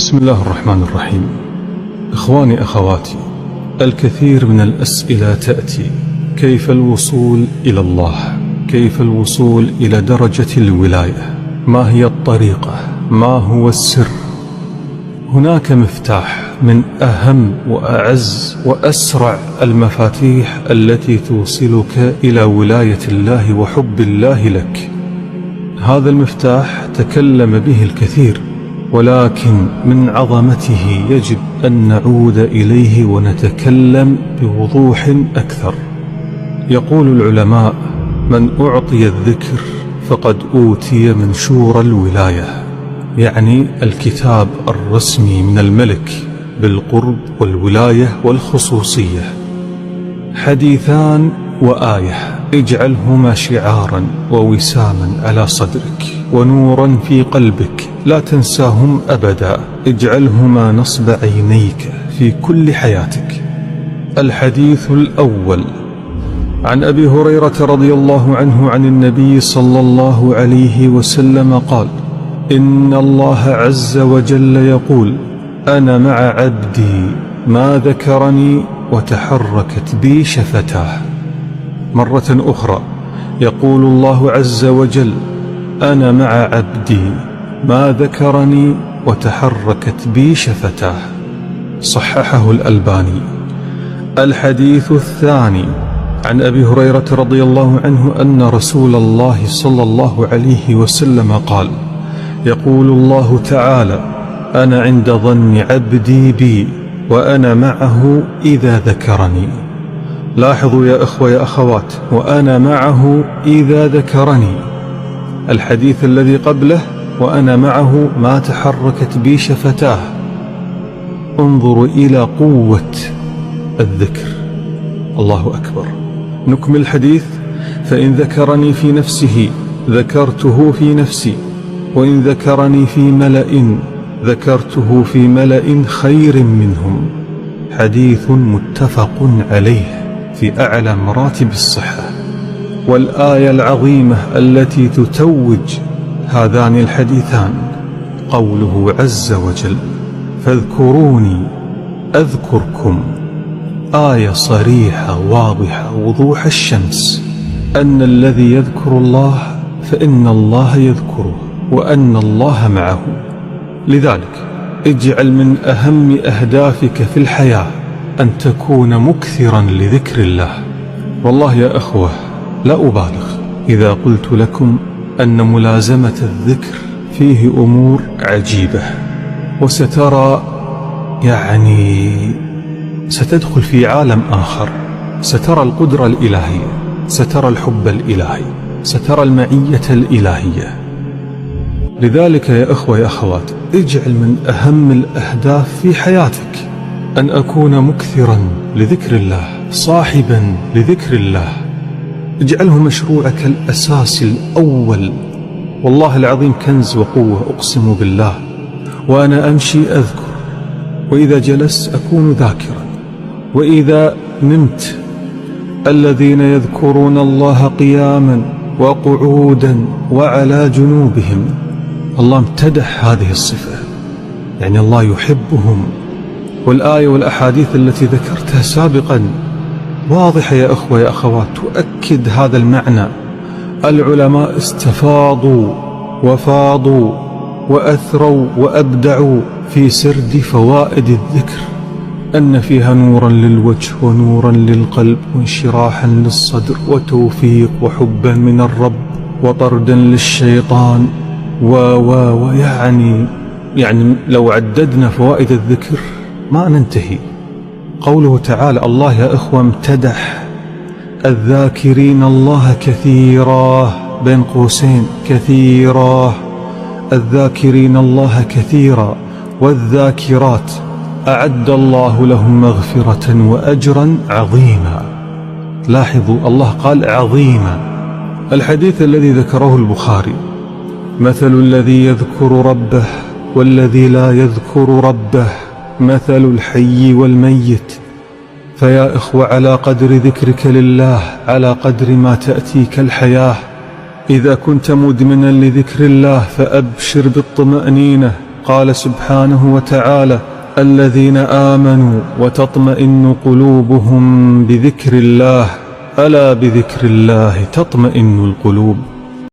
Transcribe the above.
بسم الله الرحمن الرحيم. إخواني أخواتي، الكثير من الأسئلة تأتي: كيف الوصول إلى الله؟ كيف الوصول إلى درجة الولاية؟ ما هي الطريقة؟ ما هو السر؟ هناك مفتاح من أهم وأعز وأسرع المفاتيح التي توصلك إلى ولاية الله وحب الله لك. هذا المفتاح تكلم به الكثير، ولكن من عظمته يجب أن نعود إليه ونتكلم بوضوح أكثر. يقول العلماء: من أعطي الذكر فقد أوتي منشور الولاية، يعني الكتاب الرسمي من الملك بالقرب والولاية والخصوصية. حديثان وآية، اجعلهما شعارا ووساما على صدرك ونورا في قلبك، لا تنساهم أبدا، اجعلهما نصب عينيك في كل حياتك. الحديث الأول عن أبي هريرة رضي الله عنه عن النبي صلى الله عليه وسلم قال: إن الله عز وجل يقول: أنا مع عبدي ما ذكرني وتحركت بي شفتاه. مرة أخرى يقول الله عز وجل: أنا مع عبدي ما ذكرني وتحركت بي شفتاه. صححه الألباني. الحديث الثاني عن أبي هريرة رضي الله عنه أن رسول الله صلى الله عليه وسلم قال: يقول الله تعالى: أنا عند ظن عبدي بي وأنا معه إذا ذكرني. لاحظوا يا إخوة يا أخوات: وأنا معه إذا ذكرني. الحديث الذي قبله: وأنا معه ما تحركت بي شفتاه. انظروا إلى قوة الذكر. الله أكبر. نكمل الحديث: فإن ذكرني في نفسه ذكرته في نفسي، وإن ذكرني في ملأ ذكرته في ملأ خير منهم. حديث متفق عليه في أعلى مراتب الصحة. والآية العظيمة التي تتوج هذان الحديثان قوله عز وجل: فاذكروني أذكركم. آية صريحة واضحة وضوح الشمس أن الذي يذكر الله فإن الله يذكره، وأن الله معه. لذلك اجعل من أهم أهدافك في الحياة أن تكون مكثرا لذكر الله. والله يا أخوة لا أبالغ إذا قلت لكم أن ملازمة الذكر فيه أمور عجيبة، وسترى ستدخل في عالم آخر. سترى القدرة الإلهية، سترى الحب الإلهي، سترى المعية الإلهية. لذلك يا إخوة يا أخوات، اجعل من أهم الأهداف في حياتك أن أكون مكثرا لذكر الله، صاحبا لذكر الله. اجعله مشروعك الأساسي الأول. والله العظيم كنز وقوة، أقسم بالله. وأنا أمشي أذكر، وإذا جلست أكون ذاكرا، وإذا نمت. الذين يذكرون الله قياما وقعودا وعلى جنوبهم. الله امتدح هذه الصفة، يعني الله يحبهم. والآية والأحاديث التي ذكرتها سابقا واضحة يا أخوة يا أخوات، تؤكد هذا المعنى. العلماء استفاضوا وفاضوا وأثروا وأبدعوا في سرد فوائد الذكر، أن فيها نورا للوجه ونورا للقلب وانشراحا للصدر وتوفيق وحبا من الرب وطردا للشيطان يعني لو عددنا فوائد الذكر ما ننتهي. قوله تعالى: الله يا إخوة امتدح الذاكرين الله كثيرا، بين قوسين كثيرا، الذاكرين الله كثيرا والذاكرات أعد الله لهم مغفرة وأجرا عظيما. لاحظوا الله قال عظيما. الحديث الذي ذكره البخاري: مثل الذي يذكر ربه والذي لا يذكر ربه مثل الحي والميت. فيا إخوة، على قدر ذكرك لله على قدر ما تأتيك الحياة. إذا كنت مدمنا لذكر الله فأبشر بالطمأنينة. قال سبحانه وتعالى: الذين آمنوا وتطمئن قلوبهم بذكر الله، ألا بذكر الله تطمئن القلوب.